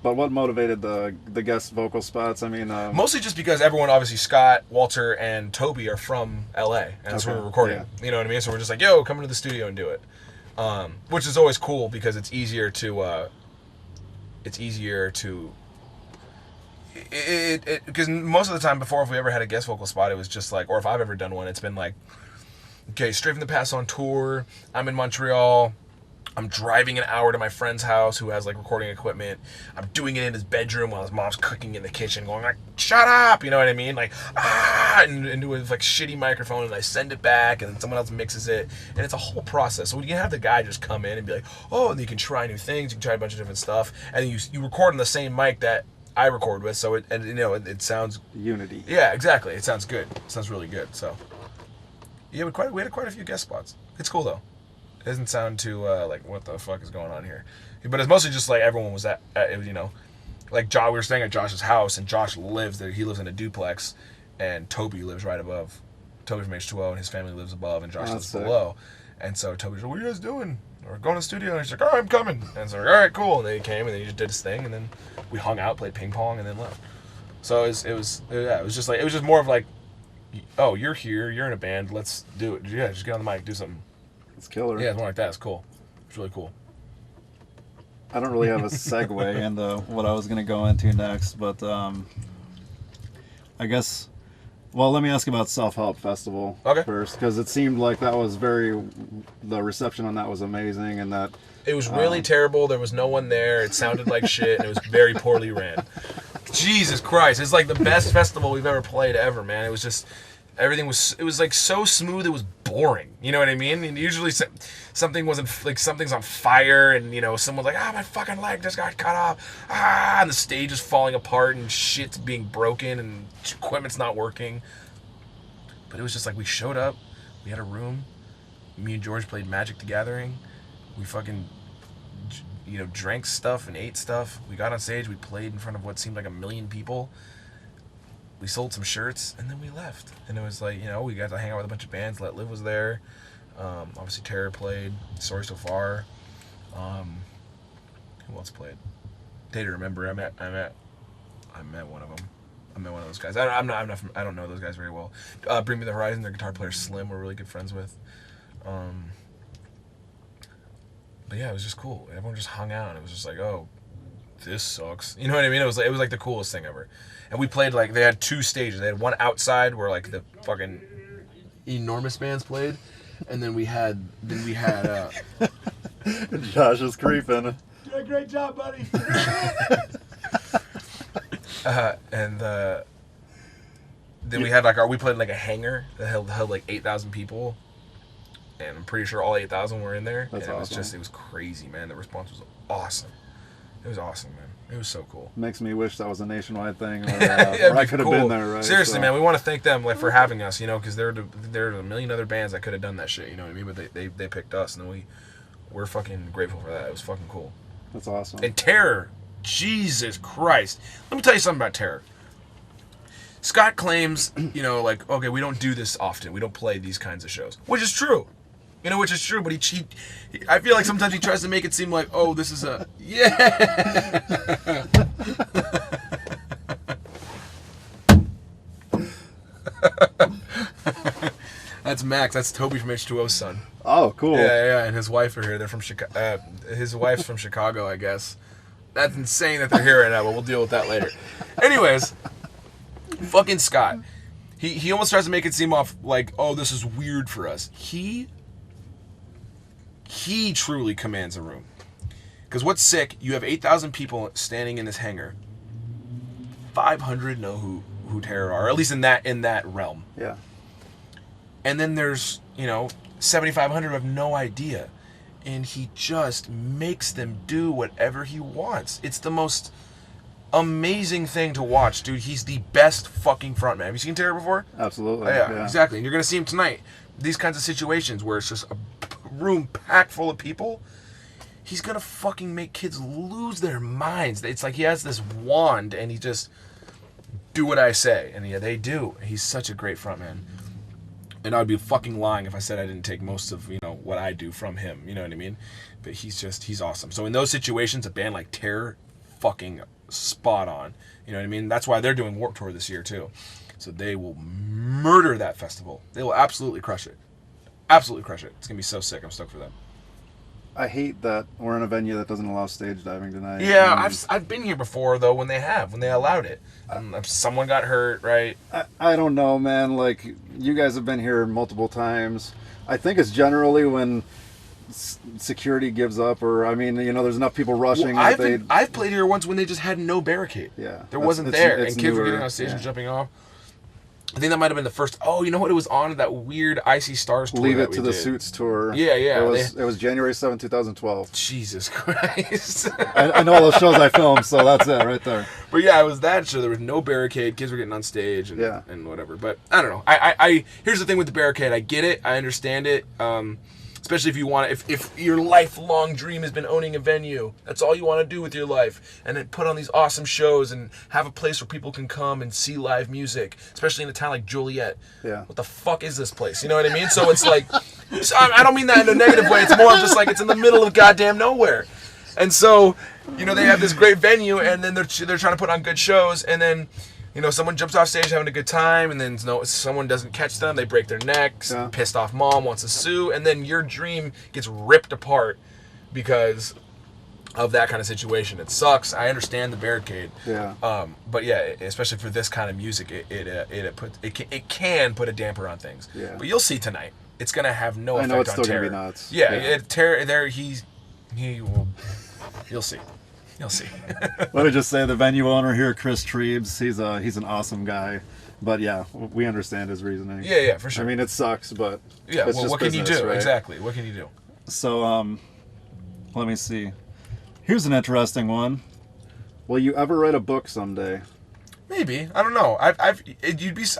[SPEAKER 1] But what motivated the guest vocal spots? I mean,
[SPEAKER 2] Mostly just because everyone, obviously Scott, Walter, and Toby are from LA, and that's where we're recording.
[SPEAKER 1] Yeah.
[SPEAKER 2] You know what I mean? So we're just like, yo, come into the studio and do it. Which is always cool because it's easier to. Because most of the time before, if we ever had a guest vocal spot, it was just like, or if I've ever done one, it's been like, okay, Straight from the Past on tour. I'm in Montreal. I'm driving an hour to my friend's house who has like recording equipment. I'm doing it in his bedroom while his mom's cooking in the kitchen, going like, "Shut up!" You know what I mean? Like, and do it with like shitty microphone, and I send it back, and then someone else mixes it, and it's a whole process. So you can have the guy just come in and be like, "Oh," and you can try new things, you can try a bunch of different stuff, and then you record on the same mic that I record with, so it sounds
[SPEAKER 1] unity.
[SPEAKER 2] Yeah, exactly. It sounds good. It sounds really good. So yeah, we had quite a few guest spots. It's cool though. It doesn't sound too like what the fuck is going on here, but it's mostly just like everyone was at like we were staying at Josh's house, and Josh lives there. He lives in a duplex, and Toby lives right above. Toby from H2O, and his family lives above, and Josh lives below. And so Toby's like, "What are you guys doing?" We're going to the studio, and he's like, "Oh, I'm coming." And so, all right, cool. And then he came, and then he just did his thing, and then we hung out, played ping pong, and then left. So it was just more of like, oh, you're here, you're in a band, let's do it. Yeah, just get on the mic, do something.
[SPEAKER 1] It's killer.
[SPEAKER 2] Yeah, it's more like that. It's cool. It's really cool.
[SPEAKER 1] I don't really have a segue into what I was going to go into next, but I guess. Well, let me ask you about Self-Help Festival first, because it seemed like that was the reception on that was amazing, and that
[SPEAKER 2] it was really terrible. There was no one there. It sounded like shit, and it was very poorly ran. Jesus Christ, it's like the best festival we've ever played ever, man. It was just everything was. It was like so smooth. It was boring. You know what I mean? And usually something wasn't like something's on fire, and someone's like, my fucking leg just got cut off. And the stage is falling apart, and shit's being broken, and equipment's not working. But it was just like we showed up, we had a room, me and George played Magic the Gathering, we fucking drank stuff and ate stuff. We got on stage, we played in front of what seemed like 1 million people. We sold some shirts, and then we left. And it was like, we got to hang out with a bunch of bands. Let Live was there. Obviously, Terror played. Sorry So Far. Who else played? Day to Remember. I met one of them. I met one of those guys. I don't know those guys very well. Bring Me the Horizon. Their guitar player Slim. We're really good friends with. But yeah, it was just cool. Everyone just hung out. It was just like, oh, this sucks. You know what I mean? It was like the coolest thing ever. And we played like they had 2 stages. They had one outside where like the fucking enormous bands played, and then we had
[SPEAKER 1] Josh is creeping.
[SPEAKER 2] Did a great job, buddy. And then we had like we played in like a hangar that held like 8,000 people, and I'm pretty sure all 8,000 were in there.
[SPEAKER 1] That's
[SPEAKER 2] and
[SPEAKER 1] awesome.
[SPEAKER 2] It was crazy, man. The response was awesome. It was awesome, man. It was so cool.
[SPEAKER 1] Makes me wish that was a nationwide thing, or,
[SPEAKER 2] Yeah,
[SPEAKER 1] or I could have been there, right?
[SPEAKER 2] Seriously,
[SPEAKER 1] so.
[SPEAKER 2] man, we want to thank them like for having us, you know, because there are a million other bands that could have done that shit, you know what I mean? But they picked us, and we're fucking grateful for that. It was fucking cool.
[SPEAKER 1] That's awesome.
[SPEAKER 2] And Terror, Jesus Christ. Let me tell you something about Terror. Scott claims, you know, like, okay, we don't do this often. We don't play these kinds of shows, which is true. You know, which is true, but he I feel like sometimes he tries to make it seem like, oh, this is a, yeah. That's Max. That's Toby from H2O's son.
[SPEAKER 1] Oh, cool.
[SPEAKER 2] Yeah, and his wife are here. They're from Chicago. His wife's from Chicago, I guess. That's insane that they're here right now, but we'll deal with that later. Anyways, fucking Scott. He almost tries to make it seem off like, oh, this is weird for us. He truly commands a room. Because what's sick, you have 8,000 people standing in this hangar. 500 know who Terror are, or at least in that realm.
[SPEAKER 1] Yeah.
[SPEAKER 2] And then there's, you know, 7,500 who have no idea. And he just makes them do whatever he wants. It's the most amazing thing to watch, dude. He's the best fucking frontman. Have you seen Terror before?
[SPEAKER 1] Absolutely.
[SPEAKER 2] Yeah, exactly. And you're going to see him tonight. These kinds of situations where it's just a room packed full of people, he's going to fucking make kids lose their minds. It's like he has this wand and he just do what I say. And yeah, they do. He's such a great frontman. And I'd be fucking lying if I said I didn't take most of, you know, what I do from him. You know what I mean? But he's awesome. So in those situations, a band like Terror, fucking spot on. You know what I mean? That's why they're doing Warped Tour this year too. So they will murder that festival. They will absolutely crush it. Absolutely crush it. It's going to be so sick. I'm stoked for them.
[SPEAKER 1] I hate that we're in a venue that doesn't allow stage diving tonight.
[SPEAKER 2] Yeah, I've been here before, though, when they allowed it. Someone got hurt, right?
[SPEAKER 1] I don't know, man. Like, you guys have been here multiple times. I think it's generally when security gives up, or, I mean, you know, there's enough people rushing.
[SPEAKER 2] Well, I've played here once when they just had no barricade.
[SPEAKER 1] Yeah.
[SPEAKER 2] There wasn't there, and
[SPEAKER 1] it's
[SPEAKER 2] kids were
[SPEAKER 1] newer,
[SPEAKER 2] getting on stage and jumping off. I think that might have been the first. Oh, you know what? It was on that weird Icy Stars tour.
[SPEAKER 1] Leave It to the Suits tour.
[SPEAKER 2] Yeah.
[SPEAKER 1] It was January 7th, 2012.
[SPEAKER 2] Jesus Christ.
[SPEAKER 1] I know all those shows I filmed, so that's it right there.
[SPEAKER 2] But yeah, it was that show. There was no barricade. Kids were getting on stage and whatever. But I don't know. I here's the thing with the barricade. I get it. I understand it. Especially if you want to, if your lifelong dream has been owning a venue, that's all you want to do with your life, and then put on these awesome shows and have a place where people can come and see live music, especially in a town like Joliet.
[SPEAKER 1] Yeah.
[SPEAKER 2] What the fuck is this place? You know what I mean? So it's like, I don't mean that in a negative way. It's more of just like it's in the middle of goddamn nowhere. And so, you know, they have this great venue, and then they're trying to put on good shows, and then, you know, someone jumps off stage having a good time, and then someone doesn't catch them, they break their necks, pissed off mom wants to sue, and then your dream gets ripped apart because of that kind of situation. It sucks. I understand the barricade.
[SPEAKER 1] Yeah.
[SPEAKER 2] But yeah, especially for this kind of music, it can put a damper on things.
[SPEAKER 1] Yeah.
[SPEAKER 2] But you'll see tonight. It's gonna have no effect on Terror.
[SPEAKER 1] I know it's still gonna be nuts.
[SPEAKER 2] Yeah. Terror there. He will. You'll see. You'll see.
[SPEAKER 1] Let me just say, the venue owner here, Chris Treves, he's an awesome guy. But yeah, we understand his reasoning.
[SPEAKER 2] Yeah, for sure.
[SPEAKER 1] I mean, it sucks, but
[SPEAKER 2] yeah.
[SPEAKER 1] it's
[SPEAKER 2] Well,
[SPEAKER 1] just
[SPEAKER 2] what can you
[SPEAKER 1] business,
[SPEAKER 2] do?
[SPEAKER 1] right?
[SPEAKER 2] Exactly. What can you do?
[SPEAKER 1] So, let me see. Here's an interesting one. Will you ever write a book someday?
[SPEAKER 2] Maybe. I don't know.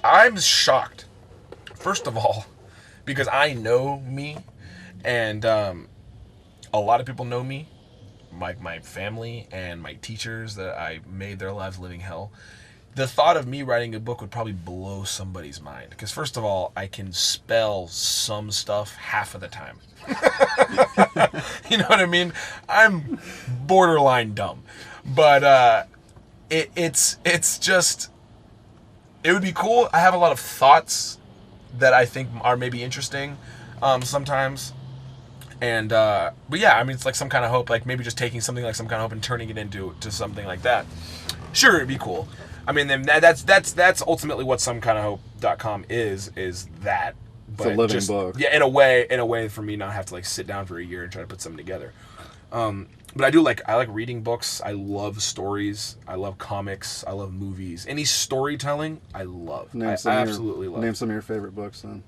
[SPEAKER 2] I'm shocked. First of all, because I know me, and a lot of people know me. My family and my teachers that I made their lives living hell. the thought of me writing a book would probably blow somebody's mind. Because first of all, I can spell some stuff half of the time. You know what I mean? I'm borderline dumb. But it's just, it would be cool. I have a lot of thoughts that I think are maybe interesting sometimes. And but yeah, I mean, it's like some kind of hope, like maybe just taking something like some kind of hope and turning it into something like that. Sure, it'd be cool. I mean, then that's ultimately what somekindofhope.com is that. But
[SPEAKER 1] it's a living book.
[SPEAKER 2] Yeah, in a way for me not have to like sit down for a year and try to put something together. But I like reading books. I love stories. I love comics. I love movies. Any storytelling, I love. I absolutely love.
[SPEAKER 1] Name some of your favorite books then.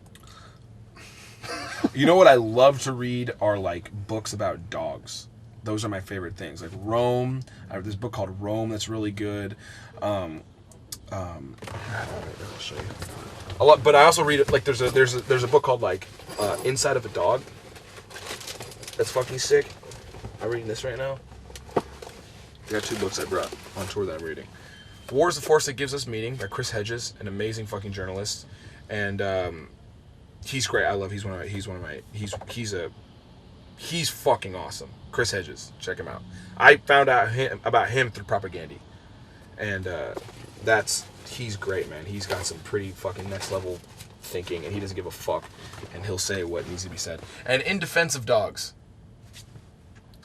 [SPEAKER 2] You know what I love to read are like books about dogs. Those are my favorite things. Like Rome. I have this book called Rome that's really good. I'll show you. A lot, but I also read it like there's a book called like Inside of a Dog. That's fucking sick. I'm reading this right now. I got 2 books I brought on tour that I'm reading. War is the Force That Gives Us Meaning by Chris Hedges, an amazing fucking journalist, and he's great. I love. He's fucking awesome. Chris Hedges, check him out. I found out about him through Propaganda, and he's great, man. He's got some pretty fucking next level thinking, and he doesn't give a fuck, and he'll say what needs to be said. And In Defense of Dogs,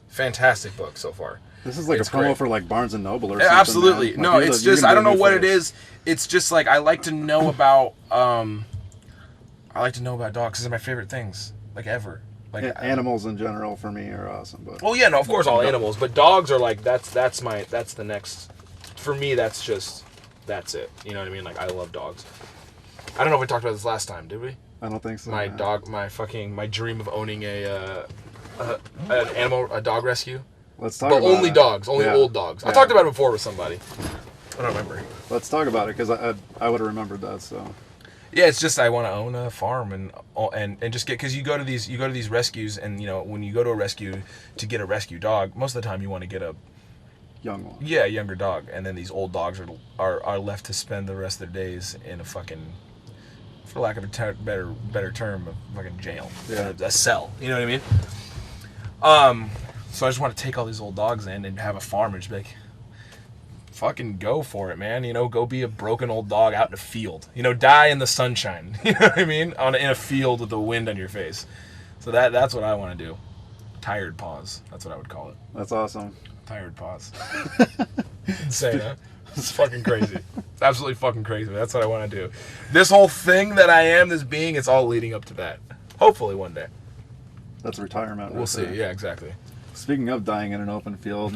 [SPEAKER 2] fantastic book so far.
[SPEAKER 1] This is like a promo for like Barnes and Noble or something.
[SPEAKER 2] Absolutely.
[SPEAKER 1] Like,
[SPEAKER 2] no, it's just I don't know what it is. It's just like I like to know about dogs. These are my favorite things like ever. Like
[SPEAKER 1] animals in general for me are awesome. But
[SPEAKER 2] well, yeah, no, of course all animals, but dogs are like that's the next. For me, that's it. You know what I mean? Like I love dogs. I don't know if we talked about this last time, did we?
[SPEAKER 1] I don't think so.
[SPEAKER 2] My dream of owning a dog rescue.
[SPEAKER 1] Let's talk about
[SPEAKER 2] only
[SPEAKER 1] it.
[SPEAKER 2] dogs, only old dogs. Yeah. I talked about it before with somebody. I don't remember.
[SPEAKER 1] Let's talk about it because I would have remembered that. So
[SPEAKER 2] yeah, it's just I want to own a farm and just get, because you go to these rescues, and you know when you go to a rescue to get a rescue dog, most of the time you want to get a
[SPEAKER 1] young one.
[SPEAKER 2] Yeah, a younger dog, and then these old dogs are left to spend the rest of their days in a fucking, for lack of a better term, a fucking jail.
[SPEAKER 1] Yeah.
[SPEAKER 2] A cell. You know what I mean? So I just want to take all these old dogs in and have a farm and just be like, fucking go for it, man. You know, go be a broken old dog out in a field. You know, die in the sunshine. You know what I mean? In a field with the wind on your face. So that's what I want to do. Tired paws. That's what I would call it.
[SPEAKER 1] That's awesome.
[SPEAKER 2] Tired paws. Insane, huh? It's fucking crazy. It's absolutely fucking crazy. That's what I want to do. This whole thing that I am, this being, it's all leading up to that. Hopefully one day.
[SPEAKER 1] That's retirement.
[SPEAKER 2] We'll see. Yeah, exactly.
[SPEAKER 1] Speaking of dying in an open field,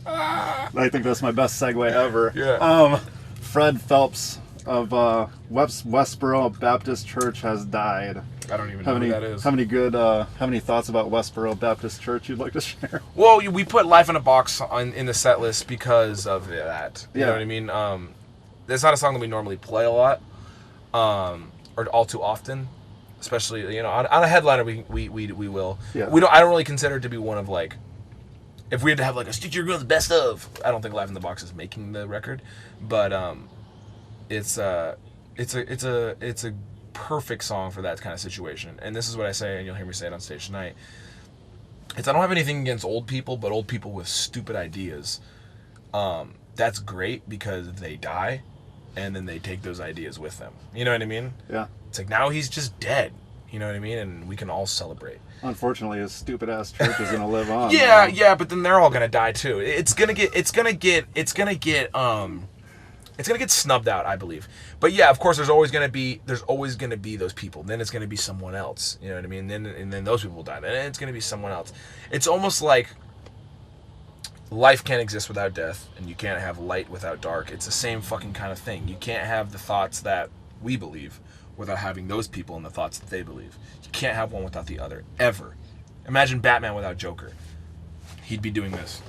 [SPEAKER 1] I think that's my best segue ever.
[SPEAKER 2] Yeah.
[SPEAKER 1] Fred Phelps of Westboro Baptist Church has died.
[SPEAKER 2] I don't even know who that is.
[SPEAKER 1] Have any thoughts about Westboro Baptist Church you'd like to share?
[SPEAKER 2] Well, we put Life in a Box in the set list because of that. You know what I mean? It's not a song that we normally play a lot, or all too often. Especially, you know, on a headliner we will. Yeah. I don't really consider it to be one of like, if we had to have like a Stick Your Guns best of. I don't think Life in the Box is making the record, but it's a perfect song for that kind of situation. And this is what I say, and you'll hear me say it on stage tonight. I don't have anything against old people, but old people with stupid ideas. That's great because they die, and then they take those ideas with them. You know what I mean?
[SPEAKER 1] Yeah.
[SPEAKER 2] It's like now he's just dead. You know what I mean? And we can all celebrate.
[SPEAKER 1] Unfortunately, his stupid ass church is gonna live on.
[SPEAKER 2] Yeah, but then they're all gonna die too. It's gonna get snubbed out, I believe. But yeah, of course, there's always gonna be those people. Then it's gonna be someone else. You know what I mean? And then those people will die. Then it's gonna be someone else. It's almost like life can't exist without death, and you can't have light without dark. It's the same fucking kind of thing. You can't have the thoughts that we believe without having those people and the thoughts that they believe. You can't have one without the other, ever. Imagine Batman without Joker. He'd be doing this.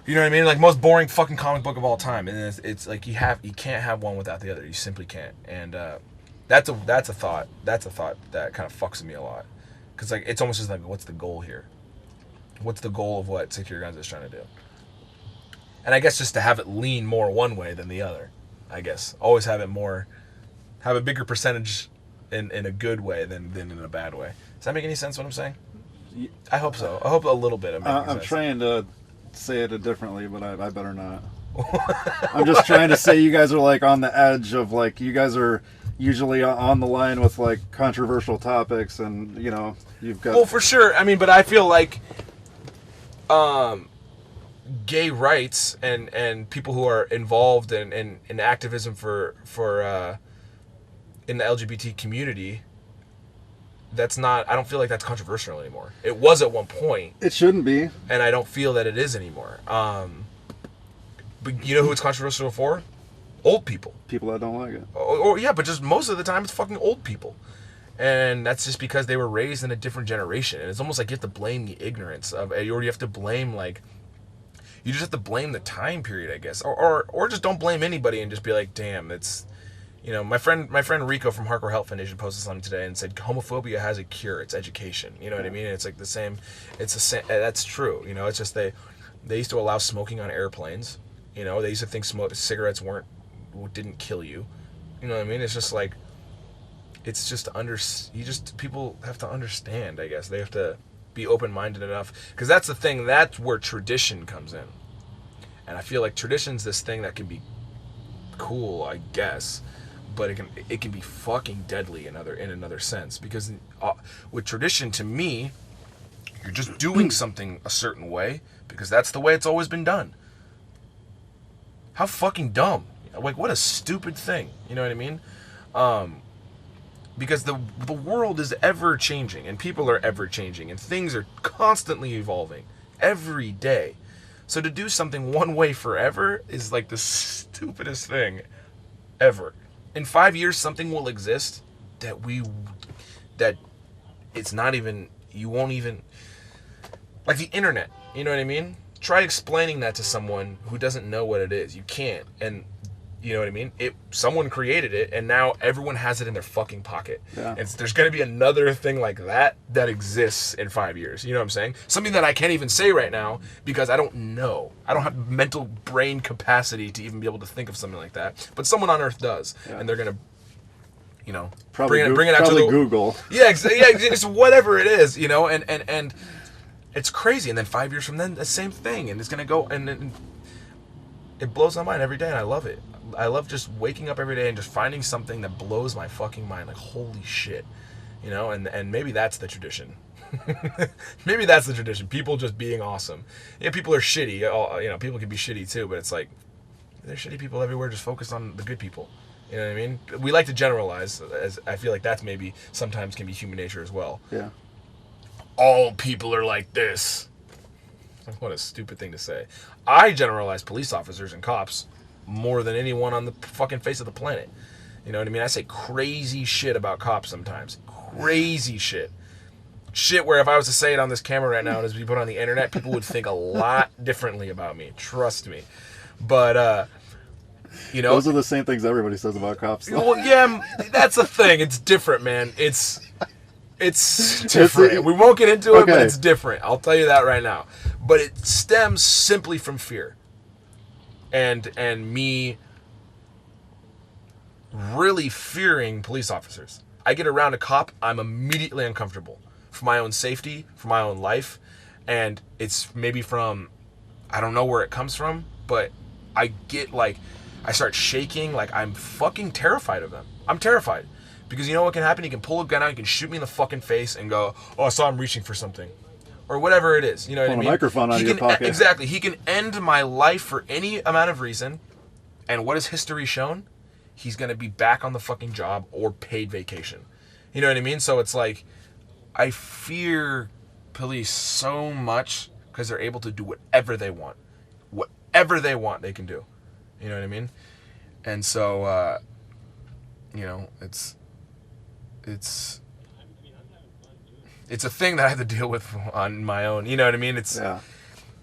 [SPEAKER 2] You know what I mean? Like, most boring fucking comic book of all time. And it's like you can't have one without the other. You simply can't. And that's a thought. That's a thought that kind of fucks with me a lot. Because like it's almost just like, what's the goal here? What's the goal of what Secure Guns is trying to do? And I guess just to have it lean more one way than the other. I guess always have a bigger percentage in a good way than in a bad way. Does that make any sense? What I'm saying? I hope so. I hope a little bit.
[SPEAKER 1] I'm trying to say it differently, but I better not. I'm just trying to say you guys are like on the edge of like, you guys are usually on the line with like controversial topics, and you know, you've got.
[SPEAKER 2] Well, for sure. I mean, but I feel like gay rights and people who are involved in activism for in the LGBT community, that's not, I don't feel like that's controversial anymore. It was at one point.
[SPEAKER 1] It shouldn't be.
[SPEAKER 2] And I don't feel that it is anymore. But you know who it's controversial for? Old people.
[SPEAKER 1] People that don't like it.
[SPEAKER 2] Or yeah, but just most of the time it's fucking old people. And that's just because they were raised in a different generation. And it's almost like you have to blame the ignorance of, or you have to blame like, you just have to blame the time period, I guess. Or just don't blame anybody and just be like, damn, it's, you know, my friend Rico from Hardcore Health Foundation posted something today and said homophobia has a cure. It's education. You know what I mean? It's like the same. It's the same. That's true. You know, it's just they used to allow smoking on airplanes. You know, they used to think cigarettes didn't kill you. You know what I mean? It's just like, it's just people have to understand. I guess they have to be open-minded enough, because that's the thing. That's where tradition comes in, and I feel like tradition's this thing that can be cool, I guess. But it can be fucking deadly in another sense, because with tradition, to me, you're just doing something a certain way because that's the way it's always been done. How fucking dumb! Like, what a stupid thing. You know what I mean? Because the world is ever changing, and people are ever changing, and things are constantly evolving every day. So to do something one way forever is like the stupidest thing ever. In 5 years, something will exist that it's not even, you won't even, like the internet, you know what I mean? Try explaining that to someone who doesn't know what it is. You can't. And you know what I mean? Someone created it, and now everyone has it in their fucking pocket.
[SPEAKER 1] Yeah.
[SPEAKER 2] And there's going to be another thing like that exists in 5 years. You know what I'm saying? Something that I can't even say right now because I don't know. I don't have mental brain capacity to even be able to think of something like that. But someone on Earth does, and they're going to, you know,
[SPEAKER 1] probably
[SPEAKER 2] bring it out to
[SPEAKER 1] Google.
[SPEAKER 2] Yeah, it's whatever it is, you know, and it's crazy. And then 5 years from then, the same thing, and it's going to go, and it blows my mind every day, and I love it. I love just waking up every day and just finding something that blows my fucking mind. Like, holy shit, you know, and maybe that's the tradition. Maybe that's the tradition. People just being awesome. Yeah, people are shitty. You know, people can be shitty too, but it's like, there's shitty people everywhere. Just focus on the good people. You know what I mean? We like to generalize, as I feel like that's maybe sometimes can be human nature as well.
[SPEAKER 1] Yeah.
[SPEAKER 2] All people are like this. What a stupid thing to say. I generalize police officers and cops more than anyone on the fucking face of the planet. You know what I mean? I say crazy shit about cops sometimes. Crazy shit. Shit where if I was to say it on this camera right now and as we put it on the internet, people would think a lot differently about me. Trust me. But, you know.
[SPEAKER 1] Those are the same things everybody says about cops, though.
[SPEAKER 2] Well, yeah, that's the thing. It's different, man. It's different. We won't get into it, but it's different. I'll tell you that right now. But it stems simply from fear. And me really fearing police officers. I get around a cop, I'm immediately uncomfortable. For my own safety, for my own life. And it's maybe from, I don't know where it comes from, but I get like, I start shaking, like I'm fucking terrified of them. I'm terrified. Because you know what can happen? He can pull a gun out, he can shoot me in the fucking face and go, oh, I saw him reaching for something. Or whatever it is. You know what I mean?
[SPEAKER 1] Pull a microphone out of your pocket.
[SPEAKER 2] Exactly. He can end my life for any amount of reason. And what has history shown? He's going to be back on the fucking job or paid vacation. You know what I mean? So it's like, I fear police so much because they're able to do whatever they want. Whatever they want, they can do. You know what I mean? And so, you know, it's a thing that I have to deal with on my own. You know what I mean?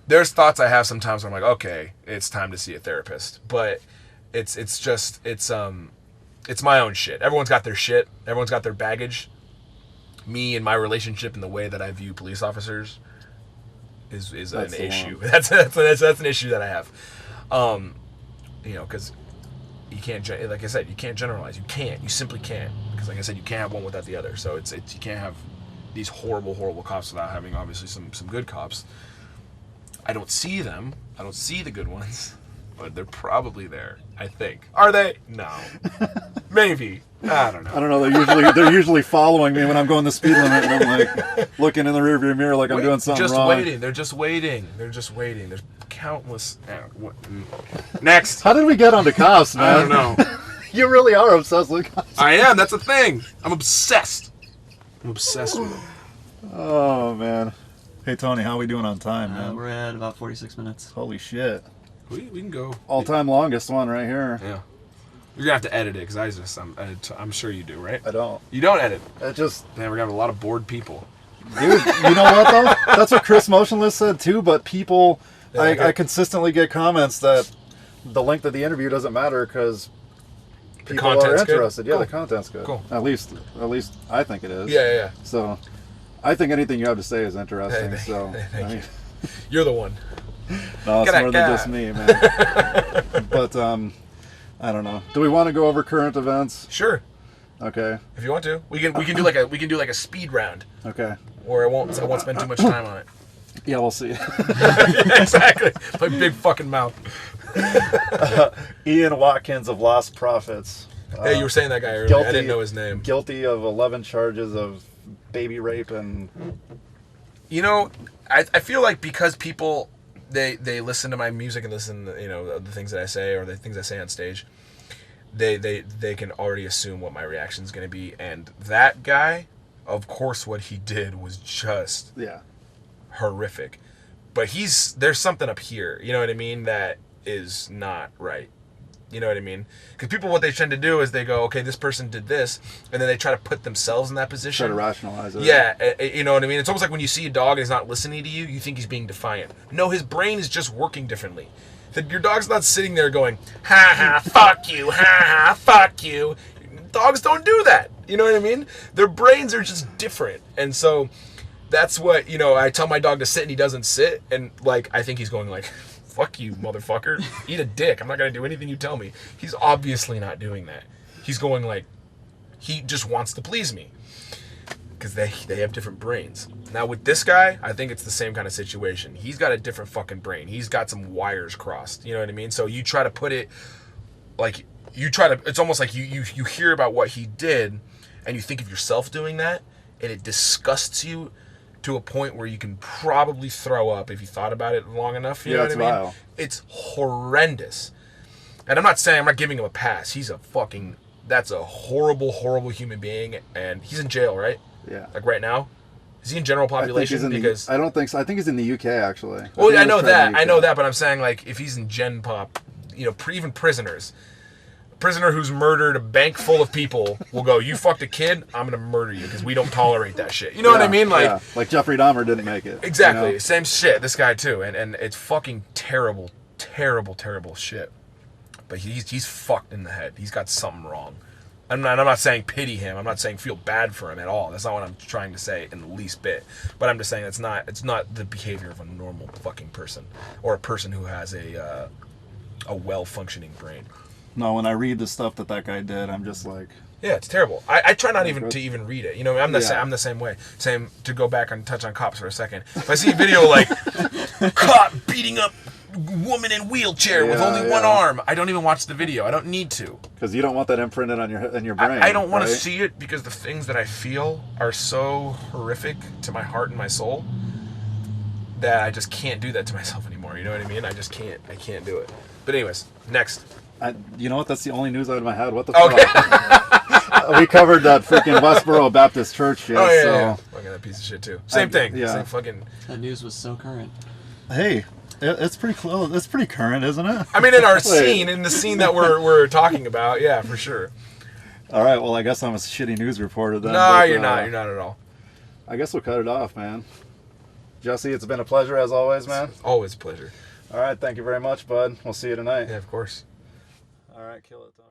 [SPEAKER 2] There's thoughts I have sometimes where I'm like, okay, it's time to see a therapist. But it's my own shit. Everyone's got their shit. Everyone's got their baggage. Me and my relationship and the way that I view police officers is
[SPEAKER 1] That's
[SPEAKER 2] an
[SPEAKER 1] the
[SPEAKER 2] issue.
[SPEAKER 1] one.
[SPEAKER 2] That's an issue that I have. Because you can't, like I said, you can't generalize. You simply can't. Because like I said, you can't have one without the other. So it's you can't have these horrible cops without having obviously some good cops. I don't see them. I don't see the good ones, but they're probably there. I think. Are they? No. Maybe. I don't know.
[SPEAKER 1] I don't know. They're usually following me when I'm going the speed limit, and I'm like looking in the rearview mirror like I'm doing something wrong.
[SPEAKER 2] Waiting. They're just waiting. There's countless. Next.
[SPEAKER 1] How did we get onto cops, man?
[SPEAKER 2] I don't know.
[SPEAKER 1] You really are obsessed with cops.
[SPEAKER 2] I am. That's a thing. I'm obsessed. I'm obsessed with them.
[SPEAKER 1] Oh man. Hey Tony, how are we doing on time, man?
[SPEAKER 3] We're at about 46 minutes.
[SPEAKER 1] Holy shit.
[SPEAKER 2] We can go.
[SPEAKER 1] All-time longest one right here.
[SPEAKER 2] Yeah. You're gonna have to edit it because I'm sure you do, right?
[SPEAKER 1] I don't.
[SPEAKER 2] You don't edit.
[SPEAKER 1] It just,
[SPEAKER 2] Man, we're gonna have a lot of bored people.
[SPEAKER 1] dude. You know what though? That's what Chris Motionless said too. But people,
[SPEAKER 2] Yeah,
[SPEAKER 1] I consistently get comments that the length of the interview doesn't matter because people are
[SPEAKER 2] content's good?
[SPEAKER 1] interested. Yeah,
[SPEAKER 2] Cool.
[SPEAKER 1] the content's good.
[SPEAKER 2] Cool.
[SPEAKER 1] At least I think it is.
[SPEAKER 2] Yeah.
[SPEAKER 1] So, I think anything you have to say is interesting.
[SPEAKER 2] Hey,
[SPEAKER 1] so,
[SPEAKER 2] thank
[SPEAKER 1] I mean,
[SPEAKER 2] You're the one.
[SPEAKER 1] no, it's
[SPEAKER 2] Get
[SPEAKER 1] more
[SPEAKER 2] a
[SPEAKER 1] than
[SPEAKER 2] guy.
[SPEAKER 1] just me, man. But I don't know. Do we want to go over current events?
[SPEAKER 2] Sure.
[SPEAKER 1] Okay.
[SPEAKER 2] If you want to, we can do like a speed round,
[SPEAKER 1] Okay.
[SPEAKER 2] or I won't spend too much time on it.
[SPEAKER 1] Yeah, we'll see.
[SPEAKER 2] Yeah, exactly. My big fucking mouth.
[SPEAKER 1] Ian Watkins of Lost Prophets.
[SPEAKER 2] Hey, you were saying that guy earlier.
[SPEAKER 1] guilty-
[SPEAKER 2] I didn't know his name.
[SPEAKER 1] Guilty of 11 charges of baby rape and
[SPEAKER 2] You know, I feel like because people they listen to my music and listen to, the things that I say or the things I say on stage, they can already assume what my reaction is going to be. And that guy, of course, what he did was just
[SPEAKER 1] yeah.
[SPEAKER 2] horrific. But there's something up here, you know what I mean, that is not right. You know what I mean? Because people, what they tend to do is they go, okay, this person did this, and then they try to put themselves in that position.
[SPEAKER 1] Try to rationalize it.
[SPEAKER 2] Yeah, you know what I mean? It's almost like when you see a dog and he's not listening to you, you think he's being defiant. No, his brain is just working differently. Your dog's not sitting there going, ha ha, fuck you, ha ha, fuck you. Dogs don't do that. You know what I mean? Their brains are just different. And so that's what, I tell my dog to sit and he doesn't sit, and I think he's going like, fuck you, motherfucker. Eat a dick. I'm not going to do anything you tell me. He's obviously not doing that. He's going like, he just wants to please me. Because they have different brains. Now with this guy, I think it's the same kind of situation. He's got a different fucking brain. He's got some wires crossed. You know what I mean? So you try to put it, it's almost like you hear about what he did, and you think of yourself doing that, and it disgusts you to a point where you can probably throw up if you thought about it long enough. You know what I mean?
[SPEAKER 1] Vile.
[SPEAKER 2] It's horrendous. And I'm not giving him a pass. That's a horrible, horrible human being, and he's in jail, right?
[SPEAKER 1] Yeah.
[SPEAKER 2] Like right now? Is he in general population?
[SPEAKER 1] I don't think so. I think he's in the UK actually.
[SPEAKER 2] Well, I know that.
[SPEAKER 1] I
[SPEAKER 2] I know that, but I'm saying if he's in Gen Pop, even prisoners. A prisoner who's murdered a bank full of people will go, you fucked a kid, I'm gonna murder you because we don't tolerate that shit. You know what I mean?
[SPEAKER 1] Like Jeffrey Dahmer didn't make it.
[SPEAKER 2] Exactly. Same shit. This guy too, and it's fucking terrible, terrible, terrible shit. But he's fucked in the head. He's got something wrong. I'm not saying pity him. I'm not saying feel bad for him at all. That's not what I'm trying to say in the least bit. But I'm just saying it's not the behavior of a normal fucking person or a person who has a well-functioning brain.
[SPEAKER 1] No, when I read the stuff that guy did, I'm just like,
[SPEAKER 2] yeah, it's terrible. I try not even to even read it. I'm the same way. Same, to go back and touch on cops for a second. If I see a video like cop beating up woman in wheelchair with only one arm, I don't even watch the video. I don't need to.
[SPEAKER 1] Because you don't want that imprinted on your brain.
[SPEAKER 2] I don't want to
[SPEAKER 1] right?
[SPEAKER 2] see it because the things that I feel are so horrific to my heart and my soul that I just can't do that to myself anymore. You know what I mean? I just can't. I can't do it. But anyways, next.
[SPEAKER 1] You know what? That's the only news out of my head. What the fuck? We covered that freaking Westboro Baptist Church shit.
[SPEAKER 2] Oh, yeah,
[SPEAKER 1] so.
[SPEAKER 2] yeah. Fucking that piece of shit, too. Same thing.
[SPEAKER 1] Yeah.
[SPEAKER 2] Same fucking...
[SPEAKER 3] That news was so current.
[SPEAKER 1] Hey, it's pretty close. It's pretty current, isn't it?
[SPEAKER 2] I mean, in our scene, in the scene that we're talking about, yeah, for sure.
[SPEAKER 1] All right, well, I guess I'm a shitty news reporter then.
[SPEAKER 2] No,
[SPEAKER 1] but,
[SPEAKER 2] you're not. You're not at all.
[SPEAKER 1] I guess we'll cut it off, man. Jesse, it's been a pleasure as always, man.
[SPEAKER 2] Always a pleasure.
[SPEAKER 1] All right, thank you very much, bud. We'll see you tonight.
[SPEAKER 2] Yeah, of course.
[SPEAKER 1] All right, kill it, Tony.